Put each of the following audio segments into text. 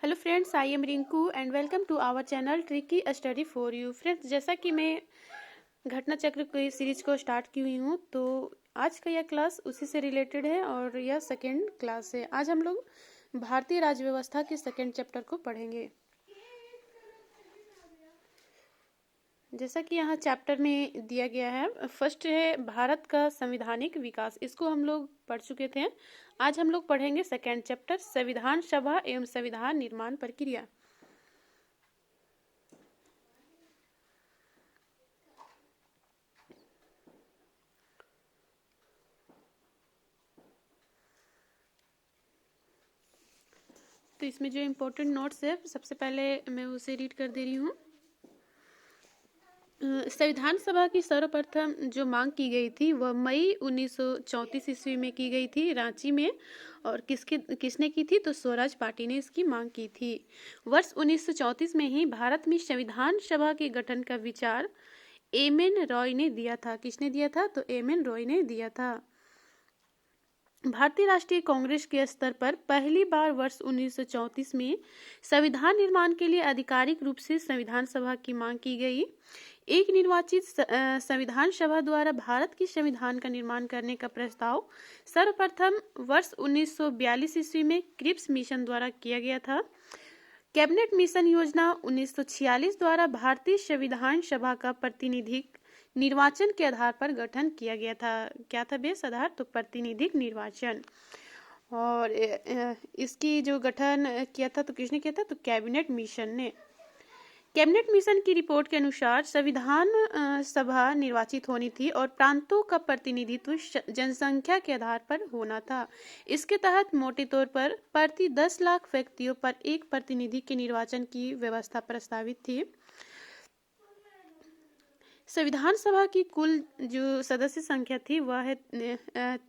Hello friends, I am Rinku and welcome to our channel tricky study for you. Friends, जैसा कि मैं घटना चक्र की सीरीज को स्टार्ट की हुई हूँ, तो आज का यह क्लास उसी से रिलेटेड है और यह सेकेंड क्लास है। आज हम लोग भारतीय राज्य व्यवस्था के सेकेंड चैप्टर को पढ़ेंगे। जैसा कि यहाँ चैप्टर में दिया गया है, फर्स्ट है भारत का संवैधानिक विकास। इसको हम लोग पढ़ चुके थे। आज हम लोग पढ़ेंगे सेकेंड चैप्टर, संविधान सभा एवं संविधान निर्माण प्रक्रिया। तो इसमें जो इम्पोर्टेंट नोट्स है, सबसे पहले मैं उसे रीड कर दे रही हूँ। संविधान सभा की सर्वप्रथम जो मांग की गई थी वह मई 1934 ईस्वी में की गई थी, रांची में। और किसने की थी? तो स्वराज पार्टी ने इसकी मांग की थी। वर्ष 1934 में ही भारत में संविधान सभा के गठन का विचार एम एन रॉय ने दिया था। किसने दिया था? तो एम एन रॉय ने दिया था। भारतीय राष्ट्रीय कांग्रेस के स्तर पर पहली बार वर्ष 1934 में संविधान निर्माण के लिए आधिकारिक रूप से संविधान सभा की मांग की गई। एक निर्वाचित संविधान सभा द्वारा भारत के संविधान का निर्माण करने का प्रस्ताव सर्वप्रथम वर्ष 1942 ईस्वी में क्रिप्स मिशन द्वारा किया गया था। कैबिनेट मिशन योजना 1946 द्वारा भारतीय संविधान सभा का प्रतिनिधिक निर्वाचन के आधार पर गठन किया गया था। क्या था बेस आधार? तो प्रतिनिधिक निर्वाचन। और इसकी जो गठन किया था तो किसने किया था? तो कैबिनेट मिशन ने। कैबिनेट मिशन की रिपोर्ट के अनुसार संविधान सभा निर्वाचित होनी थी और प्रांतों का प्रतिनिधित्व जनसंख्या के आधार पर होना था। इसके तहत मोटे तौर पर प्रति 10 लाख व्यक्तियों पर एक प्रतिनिधि के निर्वाचन की व्यवस्था प्रस्तावित थी। संविधान सभा की कुल जो सदस्य संख्या थी वह है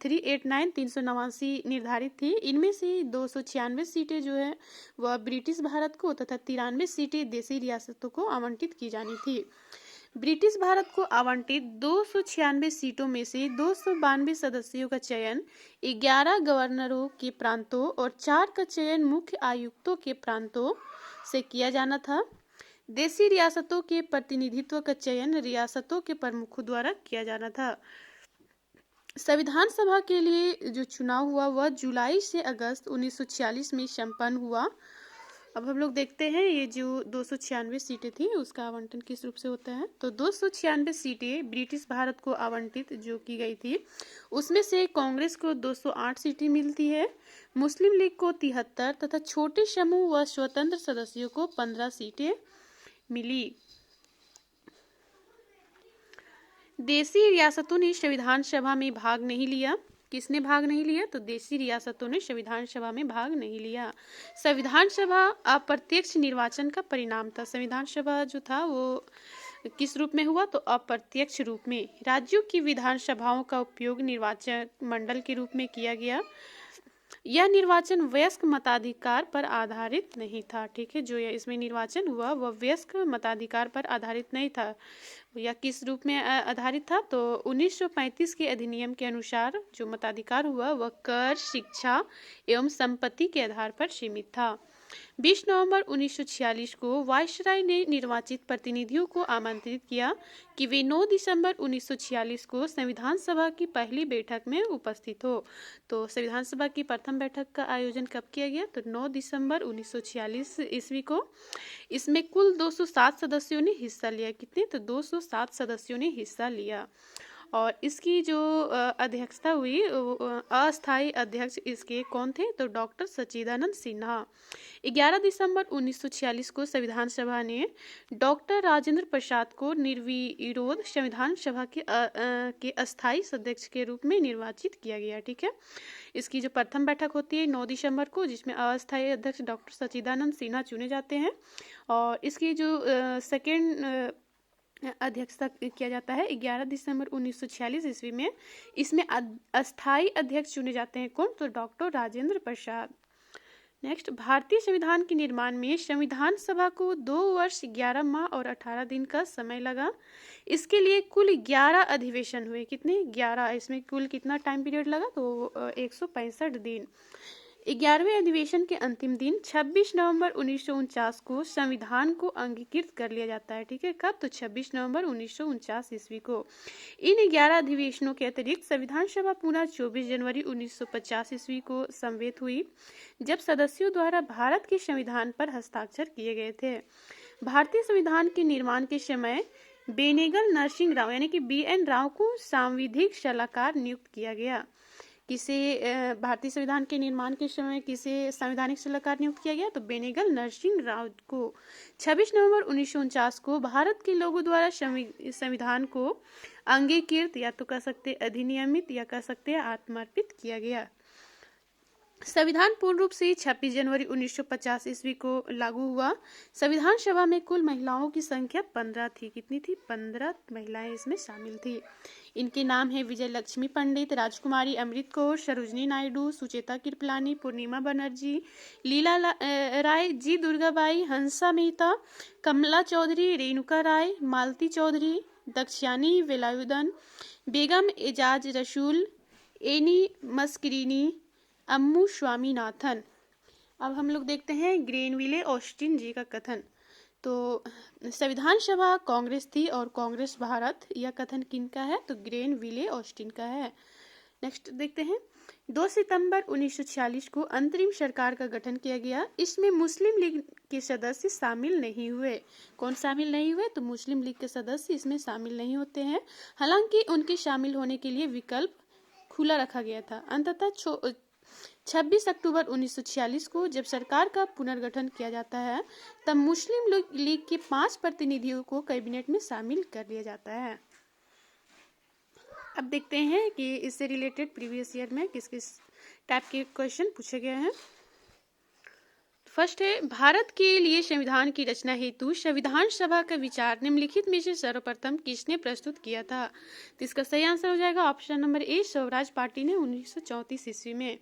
389 निर्धारित थी। इनमें से 296 सीटें जो है वह ब्रिटिश भारत को तथा 93 सीटें देशी रियासतों को आवंटित की जानी थी। ब्रिटिश भारत को आवंटित 296 सीटों में से 292 सदस्यों का चयन 11 गवर्नरों के प्रांतों और 4 का चयन मुख्य आयुक्तों के प्रांतों से किया जाना था। देशी रियासतों के प्रतिनिधित्व का चयन रियासतों के प्रमुखों द्वारा किया जाना था। संविधान सभा के लिए जो चुनाव हुआ वह जुलाई से अगस्त 1946 में संपन्न हुआ। अब हम लोग देखते हैं ये जो 296 सीटें थी उसका आवंटन किस रूप से होता है। तो 296 सीटें ब्रिटिश भारत को आवंटित जो की गई थी, उसमें से कांग्रेस को 208 सीटें मिलती है, मुस्लिम लीग को 73 तथा छोटे समूह व स्वतंत्र सदस्यों को 15 सीटें मिली। देशी रियासतों ने संविधान सभा में भाग नहीं लिया। किसने भाग नहीं लिया? तो देशी रियासतों ने संविधान सभा में भाग नहीं लिया। संविधान सभा अप्रत्यक्ष निर्वाचन का परिणाम था। संविधान सभा जो था वो किस रूप में हुआ? तो अप्रत्यक्ष रूप में। राज्यों की विधानसभाओं का उपयोग निर्वाचन मंडल के रूप में किया गया। यह निर्वाचन वयस्क मताधिकार पर आधारित नहीं था। ठीक है, जो इसमें निर्वाचन हुआ वह वयस्क मताधिकार पर आधारित नहीं था। यह किस रूप में आधारित था? तो 1935 के अधिनियम के अनुसार जो मताधिकार हुआ वह कर, शिक्षा एवं संपत्ति के आधार पर सीमित था। 20 नवंबर 1946 को वायसराय ने निर्वाचित प्रतिनिधियों को आमंत्रित किया कि वे 9 दिसंबर 1946 को संविधान सभा की पहली बैठक में उपस्थित हो। तो संविधान सभा की प्रथम बैठक का आयोजन कब किया गया? तो 9 दिसंबर 1946 ईस्वी को। इसमें कुल 207 सदस्यों ने हिस्सा लिया। कितने? तो 207 सदस्यों ने हिस्सा लिया। और इसकी जो अध्यक्षता हुई, अस्थायी अध्यक्ष इसके कौन थे? तो डॉक्टर सच्चिदानंद सिन्हा। 11 दिसंबर 1946 को संविधान सभा ने डॉक्टर राजेंद्र प्रसाद को निर्विरोध संविधान सभा के अस्थायी अध्यक्ष के रूप में निर्वाचित किया गया। ठीक है, इसकी जो प्रथम बैठक होती है 9 दिसंबर को, जिसमें अस्थायी अध्यक्ष डॉक्टर सच्चिदानंद सिन्हा चुने जाते हैं। और इसकी जो सेकेंड अध्यक्षता किया जाता है 11 दिसंबर 1946 ईस्वी में। इसमें अस्थायी अध्यक्ष चुने जाते हैं कौन? तो डॉक्टर राजेंद्र प्रसाद। नेक्स्ट, भारतीय संविधान के निर्माण में संविधान सभा को 2 वर्ष 11 माह और 18 दिन का समय लगा। इसके लिए कुल 11 अधिवेशन हुए। कितने? 11। इसमें कुल कितना टाइम पीरियड लगा? तो 165 दिन। 11वें अधिवेशन के अंतिम दिन 26 नवंबर 1949 को संविधान को अंगीकृत कर लिया जाता है। ठीक है, कब? तो 26 नवंबर 1949 ईस्वी को। इन 11 अधिवेशनों के अतिरिक्त संविधान सभा पुनः 24 जनवरी 1950 ईस्वी को समवेत हुई, जब सदस्यों द्वारा भारत के संविधान पर हस्ताक्षर किए गए थे। भारतीय संविधान के निर्माण के समय बेनेगल नरसिंह राव यानी कि BN राव को सांविधिक सलाहकार नियुक्त किया गया। किसे भारतीय संविधान के निर्माण के समय किसे संवैधानिक सलाहकार नियुक्त किया गया? तो बेनेगल नरसिंह राव को 26 नवंबर 1949 को भारत के लोगों द्वारा संविधान को अंगीकृत या तो कह सकते अधिनियमित या कह सकते आत्मार्पित किया गया। संविधान पूर्ण रूप से 26 जनवरी 1950 ईस्वी को लागू हुआ। संविधान सभा में कुल महिलाओं की संख्या 15 थी। कितनी थी? 15 महिलाएं इसमें शामिल थी। इनके नाम है विजय लक्ष्मी पंडित, राजकुमारी अमृत कौर, सरोजनी नायडू, सुचेता कृपलानी, पूर्णिमा बनर्जी, लीला राय, जी दुर्गाबाई, हंसा मेहता, कमला चौधरी, रेणुका राय, मालती चौधरी, दक्षयानी वेलायुधन, बेगम एजाज रसूल, एनी मस्करीनी, अम्मू स्वामीनाथन। अब हम लोग देखते हैं ग्रेनविले ऑस्टिन जी का कथन। तो संविधान सभा कांग्रेस थी और कांग्रेस भारत, यह कथन किनका है? तो ग्रेनविले ऑस्टिन का है। नेक्स्ट देखते हैं 2 सितंबर 1946 को अंतरिम सरकार का गठन किया गया। इसमें मुस्लिम लीग के सदस्य शामिल नहीं हुए। कौन शामिल नहीं हुए? तो मुस्लिम लीग के सदस्य इसमें शामिल नहीं होते हैं, हालांकि उनके शामिल होने के लिए विकल्प खुला रखा गया था। अंततः 26 अक्टूबर 1946 को जब सरकार का पुनर्गठन किया जाता है, तब मुस्लिम लीग के 5 प्रतिनिधियों को कैबिनेट में शामिल कर लिया जाता है। अब देखते हैं कि इससे रिलेटेड प्रीवियस ईयर में किस किस टाइप के क्वेश्चन पूछे गए हैं। फर्स्ट है, भारत के लिए संविधान की रचना हेतु संविधान सभा का विचार निम्नलिखित में से सर्वप्रथम किसने प्रस्तुत किया था? तो इसका सही आंसर हो जाएगा ऑप्शन नंबर ए, स्वराज पार्टी ने 1934 ईस्वी में।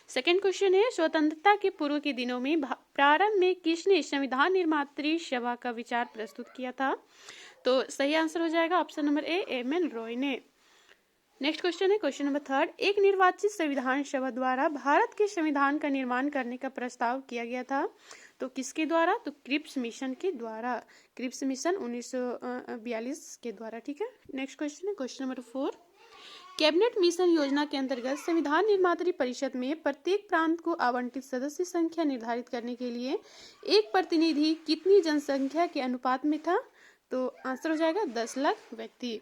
सेकेंड क्वेश्चन है, स्वतंत्रता के पूर्व के दिनों में प्रारंभ में किसने संविधान निर्मात्री सभा का विचार प्रस्तुत किया था? तो सही आंसर हो जाएगा ऑप्शन नंबर ए, MN रॉय ने। नेक्स्ट क्वेश्चन है क्वेश्चन नंबर थर्ड, एक निर्वाचित संविधान सभा द्वारा भारत के संविधान का निर्माण करने का प्रस्ताव किया गया था। तो किसके द्वारा? तो क्रिप्स मिशन के द्वारा। क्रिप्स मिशन 1942 के द्वारा। ठीक है, नेक्स्ट क्वेश्चन है क्वेश्चन नंबर 4, कैबिनेट मिशन योजना के अंतर्गत संविधान निर्मात्री परिषद में प्रत्येक प्रांत को आवंटित सदस्य संख्या निर्धारित करने के लिए एक प्रतिनिधि कितनी जनसंख्या के अनुपात में था? तो आंसर हो जाएगा 10 लाख व्यक्ति।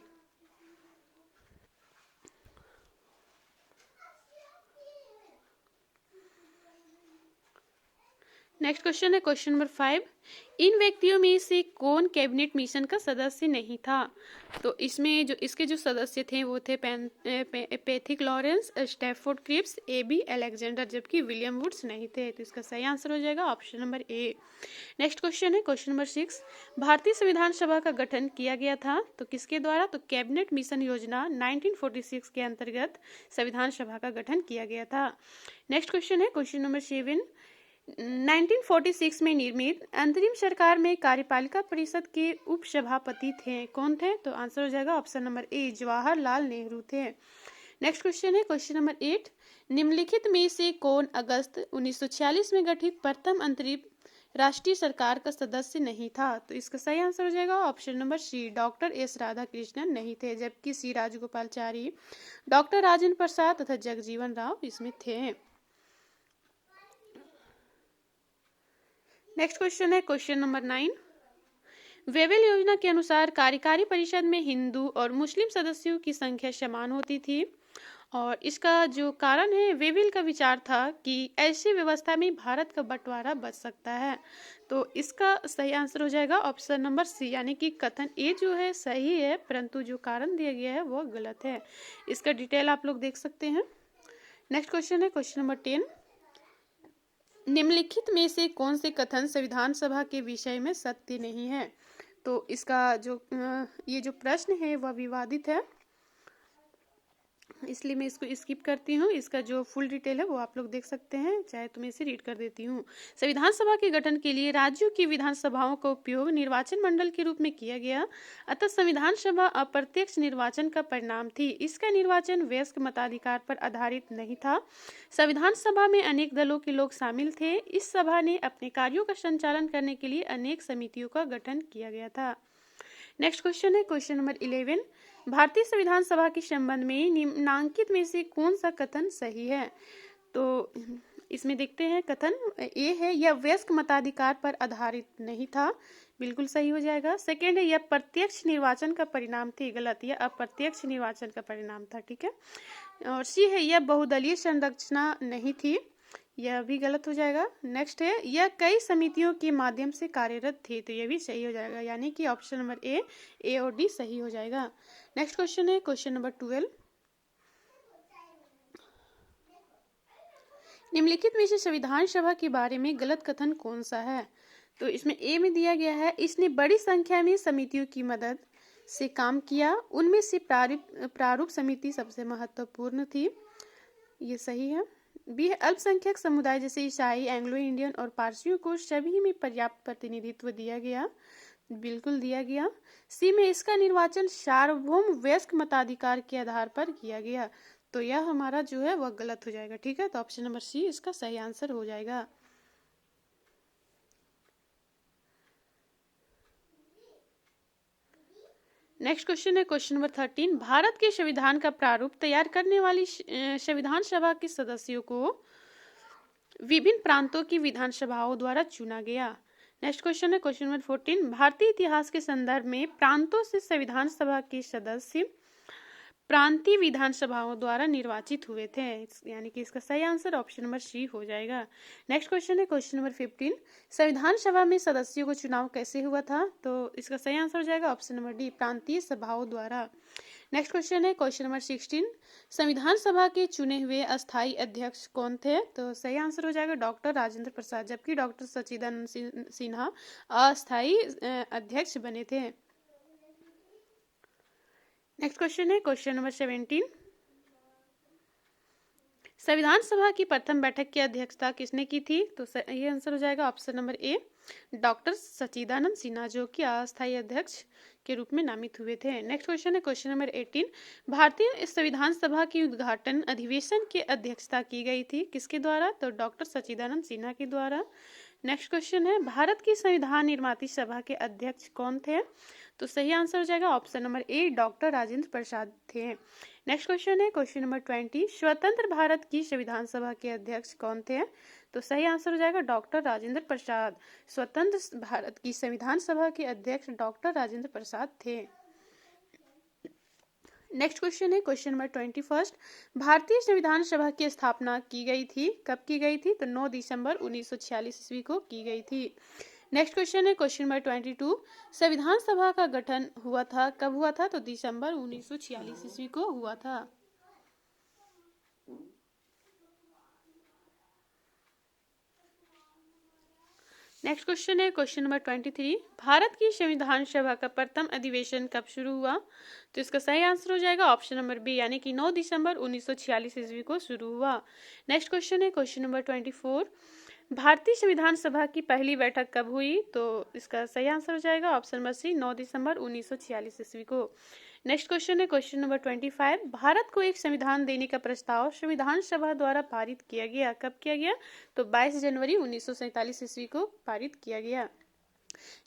नेक्स्ट क्वेश्चन है क्वेश्चन नंबर 5, इन व्यक्तियों में से कौन कैबिनेट मिशन का सदस्य नहीं था? तो इसमें जो इसके जो सदस्य थे वो थे Pethick Lawrence, Stafford Cripps, AB Alexander, जबकि विलियम वुड्स नहीं थे। तो इसका सही आंसर हो जाएगा option number A. Next question है क्वेश्चन नंबर 6, भारतीय संविधान सभा का गठन किया गया था तो किसके द्वारा? तो कैबिनेट मिशन योजना 1946 के अंतर्गत संविधान सभा का गठन किया गया था। नेक्स्ट क्वेश्चन है क्वेश्चन नंबर 7, 1946 में निर्मित अंतरिम सरकार में कार्यपालिका परिषद के उपसभापति थे। कौन थे? तो आंसर हो जाएगा ऑप्शन नंबर ए, जवाहरलाल नेहरू थे। नेक्स्ट क्वेश्चन है क्वेश्चन नंबर 8, निम्नलिखित में से कौन अगस्त 1946 में गठित प्रथम अंतरिम राष्ट्रीय सरकार का सदस्य नहीं था? तो इसका सही आंसर हो जाएगा option number C, doctor S Radhakrishnan नहीं थे, जबकि C राजगोपालचारी, डॉक्टर राजेंद्र प्रसाद तथा जगजीवन राव इसमें थे। नेक्स्ट क्वेश्चन है क्वेश्चन नंबर 9, वेवेल योजना के अनुसार कार्यकारी परिषद में हिंदू और मुस्लिम सदस्यों की संख्या समान होती थी और इसका जो कारण है, वेवेल का विचार था कि ऐसी व्यवस्था में भारत का बंटवारा बच सकता है। तो इसका सही आंसर हो जाएगा ऑप्शन नंबर सी, यानी कि कथन ए जो है सही है परंतु जो कारण दिया गया है वो गलत है। इसका डिटेल आप लोग देख सकते हैं। नेक्स्ट क्वेश्चन है क्वेश्चन नंबर 10, निम्नलिखित में से कौन से कथन संविधान सभा के विषय में सत्य नहीं है? तो इसका जो ये जो प्रश्न है वह विवादित है। इसलिए मैं इसको स्किप करती हूँ। इसका जो फुल डिटेल है वो आप लोग देख सकते हैं, चाहे तो मैं इसे रीड कर देती हूँ। संविधान सभा के गठन के लिए राज्यों की विधानसभाओं का उपयोग निर्वाचन मंडल के रूप में किया गया, अतः संविधान सभा अप्रत्यक्ष निर्वाचन का परिणाम थी। इसका निर्वाचन वयस्क मताधिकार पर आधारित नहीं था। संविधान सभा में अनेक दलों के लोग शामिल थे। इस सभा ने अपने कार्यों का संचालन करने के लिए अनेक समितियों का गठन किया गया था। नेक्स्ट क्वेश्चन है क्वेश्चन नंबर 11। भारतीय संविधान सभा के संबंध में निम्नांकित में से कौन सा कथन सही है? तो इसमें देखते हैं, कथन ए है यह वयस्क मताधिकार पर आधारित नहीं था, बिल्कुल सही हो जाएगा। सेकेंड है यह प्रत्यक्ष निर्वाचन का परिणाम थी, गलत, यह अप्रत्यक्ष निर्वाचन का परिणाम था, ठीक है। और सी है यह बहुदलीय संरचना नहीं थी, यह भी गलत हो जाएगा। नेक्स्ट है यह कई समितियों के माध्यम से कार्यरत थी, तो यह भी सही हो जाएगा, यानी कि ऑप्शन नंबर ए और डी सही हो जाएगा। नेक्स्ट क्वेश्चन है क्वेश्चन नंबर 12। निम्नलिखित में से संविधान सभा के बारे में गलत कथन कौन सा है? तो इसमें ए में दिया गया है इसने बड़ी संख्या में समितियों की मदद से काम किया, उनमें से प्रारूप समिति सबसे महत्वपूर्ण थी, ये सही है। बी है अल्पसंख्यक समुदाय जैसे ईसाई, एंग्लो इंडियन और पारसियों को सभी में पर्याप्त प्रतिनिधित्व दिया गया, बिल्कुल दिया गया। सी में इसका निर्वाचन सार्वभौम वयस्क मताधिकार के आधार पर किया गया, तो यह हमारा जो है वह गलत हो जाएगा, ठीक है। तो ऑप्शन नंबर सी इसका सही आंसर हो जाएगा। नेक्स्ट क्वेश्चन है क्वेश्चन नंबर 13। भारत के संविधान का प्रारूप तैयार करने वाली संविधान सभा के सदस्यों को विभिन्न प्रांतों की विधानसभाओं द्वारा चुना गया। नेक्स्ट क्वेश्चन है क्वेश्चन नंबर 14। भारतीय इतिहास के संदर्भ में प्रांतों से संविधान सभा के सदस्य प्रांतीय विधानसभाओं द्वारा निर्वाचित हुए थे, यानी कि इसका सही आंसर ऑप्शन नंबर सी हो जाएगा। नेक्स्ट क्वेश्चन है क्वेश्चन नंबर 15। संविधान सभा में सदस्यों को चुनाव कैसे हुआ था? तो इसका सही आंसर हो जाएगा ऑप्शन नंबर डी, प्रांतीय सभाओं द्वारा। नेक्स्ट क्वेश्चन है क्वेश्चन नंबर 16। संविधान सभा के चुने हुए अस्थायी अध्यक्ष कौन थे? तो सही आंसर हो जाएगा डॉक्टर राजेंद्र प्रसाद, जबकि डॉक्टर सच्चिदानंद सिन्हा अस्थायी अध्यक्ष बने थे। नेक्स्ट क्वेश्चन है क्वेश्चन नंबर 17। संविधान सभा की प्रथम बैठक की अध्यक्षता किसने की थी? तो ये आंसर हो जाएगा ऑप्शन नंबर ए, डॉक्टर सच्चिदानंद सिन्हा, जो कि अस्थायी अध्यक्ष के रूप में नामित हुए थे। नेक्स्ट क्वेश्चन है क्वेश्चन नंबर 18। भारतीय संविधान सभा की उद्घाटन अधिवेशन की अध्यक्षता की गई थी, किसके द्वारा? तो डॉक्टर सच्चिदानंद सिन्हा के द्वारा। नेक्स्ट क्वेश्चन है भारत की संविधान निर्माती सभा के अध्यक्ष कौन थे? तो सही आंसर हो जाएगा option number A, doctor Rajendra Prasad थे। नेक्स्ट क्वेश्चन है क्वेश्चन नंबर 20। स्वतंत्र भारत की संविधान सभा के अध्यक्ष कौन थे? तो सही आंसर हो जाएगा डॉक्टर राजेंद्र प्रसाद। स्वतंत्र भारत की संविधान सभा के अध्यक्ष डॉक्टर राजेंद्र प्रसाद थे। नेक्स्ट क्वेश्चन है क्वेश्चन नंबर 21। भारतीय संविधान सभा की स्थापना की गई थी, कब की गई थी? तो 9 दिसंबर 1946 ईस्वी को की गई थी। नेक्स्ट क्वेश्चन है क्वेश्चन नंबर 22। संविधान सभा का गठन हुआ था, कब हुआ था? तो दिसंबर 1946 ईस्वी को हुआ था। नेक्स्ट क्वेश्चन है क्वेश्चन नंबर 23। भारत की संविधान सभा का प्रथम अधिवेशन कब शुरू हुआ? तो इसका सही आंसर हो जाएगा ऑप्शन नंबर बी, यानी कि 9 दिसंबर 1946 ईस्वी को शुरू हुआ। नेक्स्ट क्वेश्चन है क्वेश्चन नंबर 24। भारतीय संविधान सभा की पहली बैठक कब हुई? तो इसका सही आंसर हो जाएगा ऑप्शन नंबर सी, 9 दिसंबर 1946 ईस्वी को। नेक्स्ट क्वेश्चन है क्वेश्चन नंबर 25। भारत को एक संविधान देने का प्रस्ताव संविधान सभा द्वारा पारित किया गया, कब किया गया? तो 22 जनवरी 1947 ईस्वी को पारित किया गया।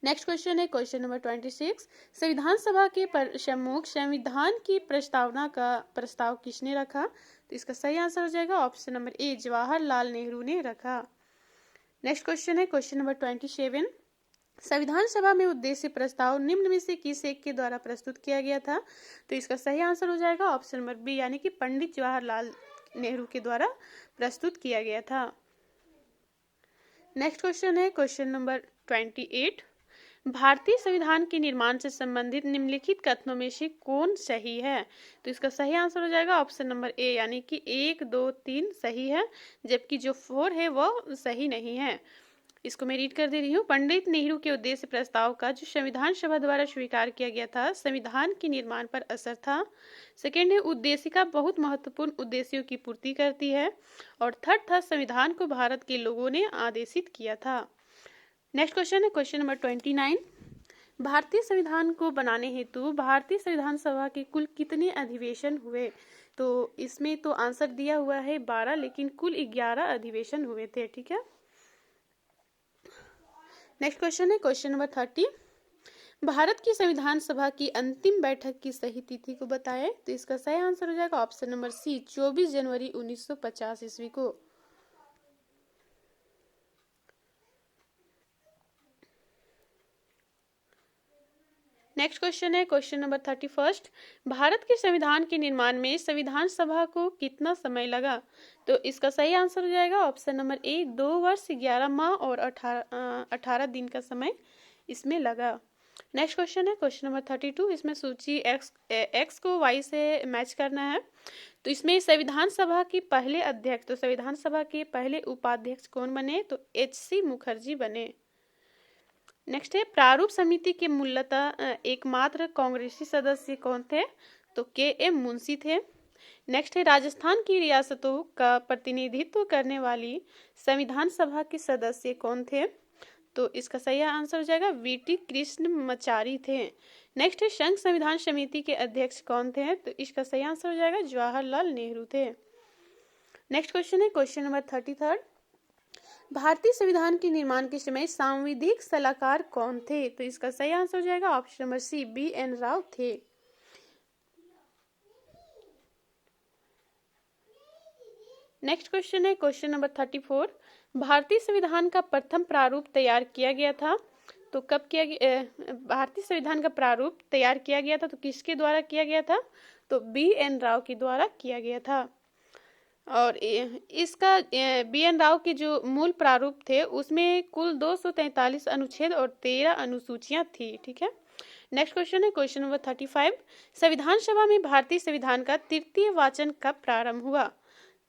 नेक्स्ट क्वेश्चन है क्वेश्चन नंबर 26। संविधान सभा के प्रमुख संविधान की प्रस्तावना का प्रस्ताव किसने रखा? तो इसका सही आंसर हो जाएगा ऑप्शन नंबर ए, जवाहरलाल नेहरू ने रखा। नेक्स्ट क्वेश्चन है क्वेश्चन नंबर 27। संविधान सभा में उद्देश्य प्रस्ताव निम्न में से किस एक के द्वारा प्रस्तुत किया गया था? तो इसका सही आंसर हो जाएगा ऑप्शन नंबर बी, यानी कि पंडित जवाहरलाल नेहरू के द्वारा प्रस्तुत किया गया था। नेक्स्ट क्वेश्चन है क्वेश्चन नंबर 28। भारतीय संविधान के निर्माण से संबंधित निम्नलिखित कथनों में से कौन सही है? तो इसका सही आंसर हो जाएगा ऑप्शन नंबर ए, यानी कि 1, 2, 3 सही है, जबकि जो 4 है वो सही नहीं है। इसको मैं रीड कर दे रही हूँ। पंडित नेहरू के उद्देश्य प्रस्ताव का जो संविधान सभा द्वारा स्वीकार किया गया था, संविधान के निर्माण पर असर था। सेकेंड है, उद्देशिका बहुत महत्वपूर्ण उद्देश्यों की पूर्ति करती है। और थर्ड था, संविधान को भारत के लोगों ने आदेशित किया था। नेक्स्ट क्वेश्चन है क्वेश्चन नंबर 29। भारतीय संविधान को बनाने हेतु भारतीय संविधान सभा के कुल कितने अधिवेशन हुए? तो इसमें तो आंसर दिया हुआ है 12, लेकिन कुल 11 अधिवेशन हुए थे। ठीक है। नेक्स्ट क्वेश्चन है क्वेश्चन नंबर 30। भारत की संविधान सभा की अंतिम बैठक की सही तिथि को बताएं। तो इसका सही आंसर हो जाएगा ऑप्शन नंबर सी, 24 जनवरी 1950 ईस्वी को। नेक्स्ट क्वेश्चन है क्वेश्चन नंबर 31। भारत के संविधान के निर्माण में संविधान सभा को कितना समय लगा? तो इसका सही आंसर हो जाएगा ऑप्शन नंबर ए, 2 वर्ष 11 माह और 18 दिन का समय इसमें लगा। नेक्स्ट क्वेश्चन है क्वेश्चन नंबर 32। इसमें सूची एक्स को वाई से मैच करना है। तो इसमें संविधान सभा के पहले अध्यक्ष, तो संविधान सभा के पहले उपाध्यक्ष कौन बने? तो एच.सी. मुखर्जी बने। नेक्स्ट है, प्रारूप समिति के मूलतः एकमात्र कांग्रेसी सदस्य कौन थे? तो के.एम. मुंशी थे। नेक्स्ट है, राजस्थान की रियासतों का प्रतिनिधित्व करने वाली संविधान सभा के सदस्य कौन थे? तो इसका सही आंसर हो जाएगा वी.टी. कृष्णमाचारी थे। नेक्स्ट है, संघ संविधान समिति के अध्यक्ष कौन थे? तो इसका सही आंसर हो जाएगा जवाहरलाल नेहरू थे। नेक्स्ट क्वेश्चन है क्वेश्चन नंबर 33। भारतीय संविधान के निर्माण के समय सांविधिक सलाहकार कौन थे? तो इसका सही आंसर हो जाएगा option number C, B N. Rao थे। नेक्स्ट क्वेश्चन है क्वेश्चन नंबर 34। भारतीय संविधान का प्रथम प्रारूप तैयार किया गया था, तो कब किया गया? भारतीय संविधान का प्रारूप तैयार किया गया था तो किसके द्वारा किया गया था? तो बी.एन. राव के द्वारा किया गया था। और इसका बी.एन. राव के जो मूल प्रारूप थे उसमें कुल 243 अनुच्छेद और 13 अनुसूचियां थी। ठीक है। नेक्स्ट क्वेश्चन है क्वेश्चन नंबर 35। संविधान सभा में भारतीय संविधान का तृतीय वाचन कब प्रारंभ हुआ?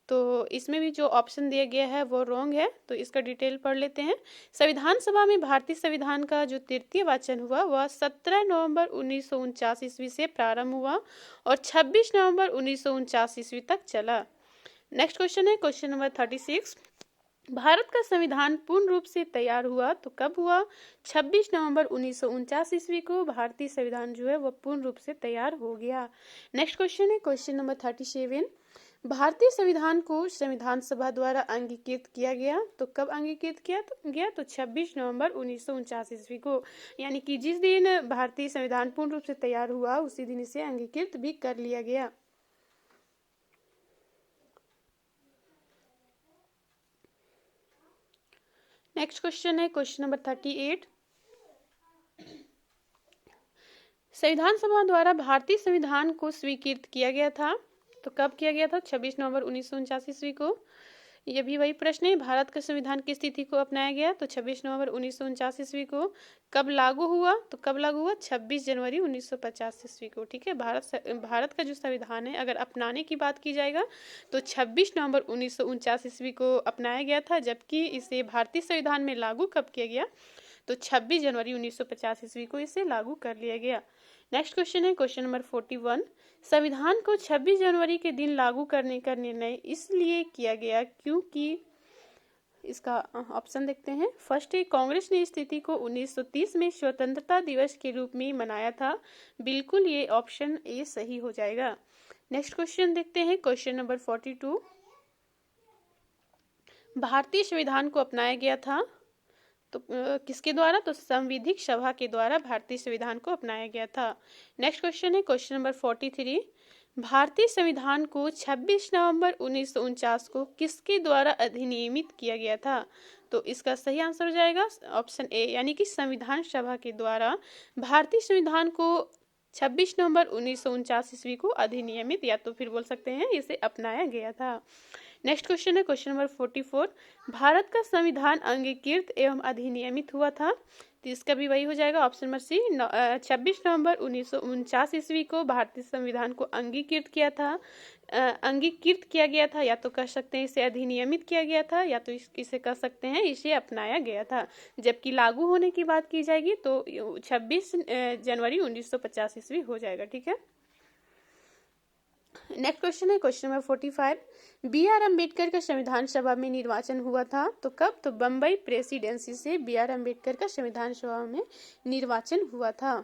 तो इसमें भी जो ऑप्शन दिया गया है वो रॉन्ग है, तो इसका डिटेल पढ़ लेते हैं। संविधान सभा में भारतीय संविधान का जो तृतीय वाचन हुआ वह 17 नवंबर 1949 ईस्वी से प्रारंभ हुआ और 26 नवंबर 1949 ईस्वी तक चला। नेक्स्ट क्वेश्चन है क्वेश्चन नंबर 36। भारत का संविधान पूर्ण रूप से तैयार हुआ तो कब हुआ? 26 नवंबर 1949 ईस्वी को भारतीय संविधान जो है वह पूर्ण रूप से तैयार हो गया। नेक्स्ट क्वेश्चन है क्वेश्चन नंबर 37। भारतीय संविधान को संविधान सभा द्वारा अंगीकृत किया गया तो कब अंगीकृत किया गया? तो 26 नवंबर 1949 ईस्वी को, यानी कि जिस दिन भारतीय संविधान पूर्ण रूप से तैयार हुआ उसी दिन इसे अंगीकृत भी कर लिया गया। नेक्स्ट क्वेश्चन है क्वेश्चन नंबर 38। संविधान सभा द्वारा भारतीय संविधान को स्वीकृत किया गया था तो कब किया गया था? 26 नवंबर 1949 ईस्वी को। यह भी वही प्रश्न है, भारत का संविधान किस तिथि को अपनाया गया? तो 26 नवंबर 1949 ईस्वी को। कब लागू हुआ? तो कब लागू हुआ? 26 जनवरी 1950 ईस्वी को। ठीक है। भारत का जो संविधान है अगर अपनाने की बात की जाएगा तो 26 नवंबर 1949 ईस्वी को अपनाया गया था, जबकि इसे भारतीय संविधान में लागू कब किया गया? तो 26 जनवरी 1950 ईस्वी को इसे लागू कर लिया गया। नेक्स्ट क्वेश्चन है क्वेश्चन नंबर 41। संविधान को 26 जनवरी के दिन लागू करने का निर्णय इसलिए किया गया क्योंकि, इसका ऑप्शन देखते हैं। फर्स्ट है, कांग्रेस ने इस तिथि को 1930 में स्वतंत्रता दिवस के रूप में मनाया था। बिल्कुल ये ऑप्शन ए सही हो जाएगा। नेक्स्ट क्वेश्चन देखते हैं क्वेश्चन नंबर 42। भारतीय संविधान को अपनाया गया था तो किसके द्वारा? तो संविधिक सभा के द्वारा भारतीय संविधान को अपनाया गया था। नेक्स्ट क्वेश्चन है क्वेश्चन नंबर 43। भारतीय संविधान को 26 नवंबर 1949 को किसके द्वारा अधिनियमित किया गया था? तो इसका सही आंसर हो जाएगा ऑप्शन ए, यानी कि संविधान सभा के द्वारा भारतीय संविधान को 26 नवंबर 1949 ईस्वी को अधिनियमित या तो फिर बोल सकते हैं इसे अपनाया गया था। नेक्स्ट क्वेश्चन है क्वेश्चन नंबर 44। भारत का संविधान अंगीकृत एवं अधिनियमित हुआ था तो इसका भी वही हो जाएगा ऑप्शन नंबर सी। 26 नवंबर 1949 ईस्वी को भारतीय संविधान को अंगीकृत किया था, अंगीकृत किया गया था, या तो कह सकते हैं इसे अधिनियमित किया गया था, या तो इसे कह सकते हैं इसे अपनाया गया था। जबकि लागू होने की बात की जाएगी तो 26 जनवरी 1950 ईस्वी हो जाएगा। ठीक है, नेक्स्ट क्वेश्चन है question number 45। B R Ambedkar का संविधान सभा में निर्वाचन हुआ था तो कब? तो बम्बई प्रेसिडेंसी से बी आर अम्बेडकर का संविधान सभा में निर्वाचन हुआ था।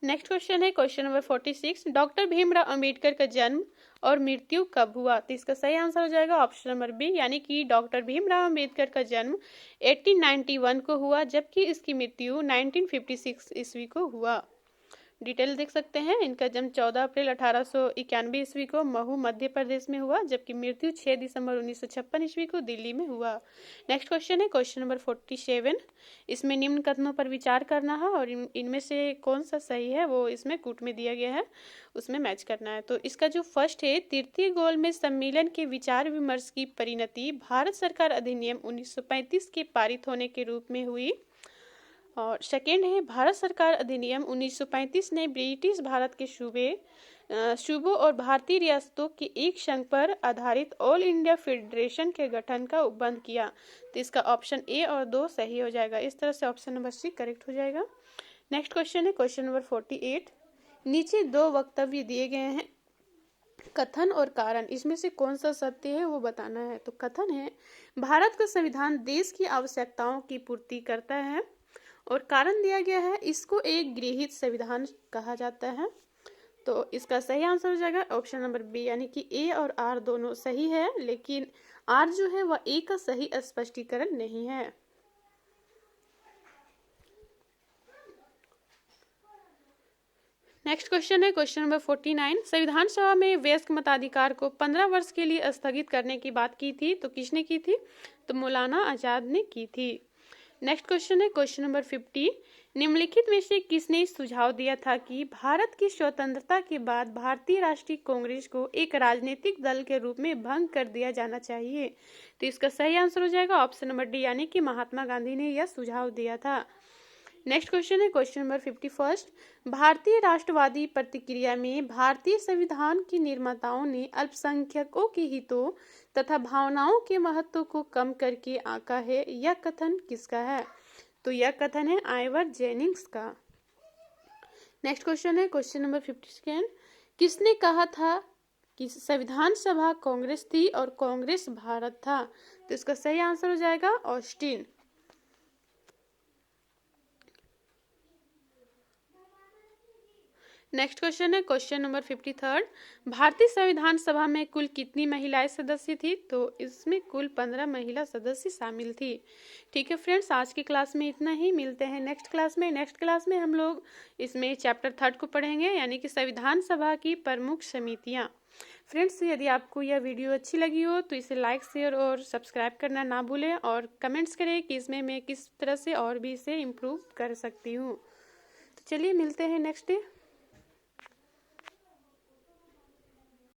नेक्स्ट क्वेश्चन है question number 46। Doctor Bhimrao Ambedkar का जन्म और मृत्यु कब हुआ? तो इसका सही आंसर हो जाएगा ऑप्शन नंबर बी, यानी कि डॉक्टर भीमराव अंबेडकर का जन्म 1891 को हुआ, जबकि इसकी मृत्यु 1956 ईस्वी को हुआ। डिटेल देख सकते हैं, इनका जन्म 14 अप्रैल 1891 ईस्वी को महू मध्य प्रदेश में हुआ, जबकि मृत्यु 6 दिसंबर 1956 ईस्वी को दिल्ली में हुआ। नेक्स्ट क्वेश्चन है क्वेश्चन नंबर 47। इसमें निम्न कथनों पर विचार करना है और इनमें से कौन सा सही है वो इसमें कूट में दिया गया है, उसमें मैच करना है। तो इसका जो फर्स्ट है, तृतीय गोलमेज सम्मेलन के विचार विमर्श की परिणति भारत सरकार अधिनियम 1935 के पारित होने के रूप में हुई। और सेकेंड है, भारत सरकार अधिनियम 1935 ने ब्रिटिश भारत के सूबों और भारतीय रियासतों के एक संघ पर आधारित ऑल इंडिया फेडरेशन के गठन का उपबंध किया। तो इसका ऑप्शन ए और 2 सही हो जाएगा। इस तरह से ऑप्शन नंबर सी करेक्ट हो जाएगा। नेक्स्ट क्वेश्चन है क्वेश्चन नंबर 48। नीचे 2 वक्तव्य दिए गए हैं, कथन और कारण, इसमें से कौन सा सत्य है वो बताना है। तो कथन है, भारत का संविधान देश की आवश्यकताओं की पूर्ति करता है, और कारण दिया गया है, इसको एक गृहीत संविधान कहा जाता है। तो इसका सही आंसर हो जाएगा ऑप्शन नंबर बी, यानी कि ए और आर दोनों सही है, लेकिन आर जो है वह ए का सही स्पष्टीकरण नहीं है। नेक्स्ट क्वेश्चन है क्वेश्चन नंबर 49। संविधान सभा में वयस्क मताधिकार को 15 वर्ष के लिए स्थगित करने की बात की थी, तो किसने की थी? तो मौलाना आजाद ने की थी। नेक्स्ट क्वेश्चन है क्वेश्चन नंबर 50। निम्नलिखित में से किसने सुझाव दिया था कि भारत की स्वतंत्रता के बाद भारतीय राष्ट्रीय कांग्रेस को एक राजनीतिक दल के रूप में भंग कर दिया जाना चाहिए? तो इसका सही आंसर हो जाएगा ऑप्शन नंबर डी, यानी कि महात्मा गांधी ने यह सुझाव दिया था। नेक्स्ट क्वेश्चन है क्वेश्चन नंबर 51। भारतीय राष्ट्रवादी प्रतिक्रिया में भारतीय संविधान के निर्माताओं ने अल्पसंख्यकों के हितों तथा भावनाओं के महत्व को कम करके आंका है, यह कथन किसका है? तो यह कथन है आइवर जेनिंग्स का। नेक्स्ट क्वेश्चन है क्वेश्चन नंबर 52। किसने कहा था कि संविधान सभा कांग्रेस थी और कांग्रेस भारत था? तो इसका सही आंसर हो जाएगा ऑस्टिन। नेक्स्ट क्वेश्चन है क्वेश्चन नंबर 53। भारतीय संविधान सभा में कुल कितनी महिलाएं सदस्य थी? तो इसमें कुल 15 महिला सदस्य शामिल थी। ठीक है फ्रेंड्स, आज की क्लास में इतना ही। मिलते हैं नेक्स्ट क्लास में। नेक्स्ट क्लास में हम लोग इसमें चैप्टर 3 को पढ़ेंगे, यानी कि संविधान सभा की प्रमुख समितियां। फ्रेंड्स, यदि आपको यह वीडियो अच्छी लगी हो तो इसे लाइक, शेयर और सब्सक्राइब करना ना भूलें, और कमेंट्स करें कि इसमें मैं किस तरह से और भी इसे इम्प्रूव कर सकती हूँ। तो चलिए मिलते हैं नेक्स्ट डे।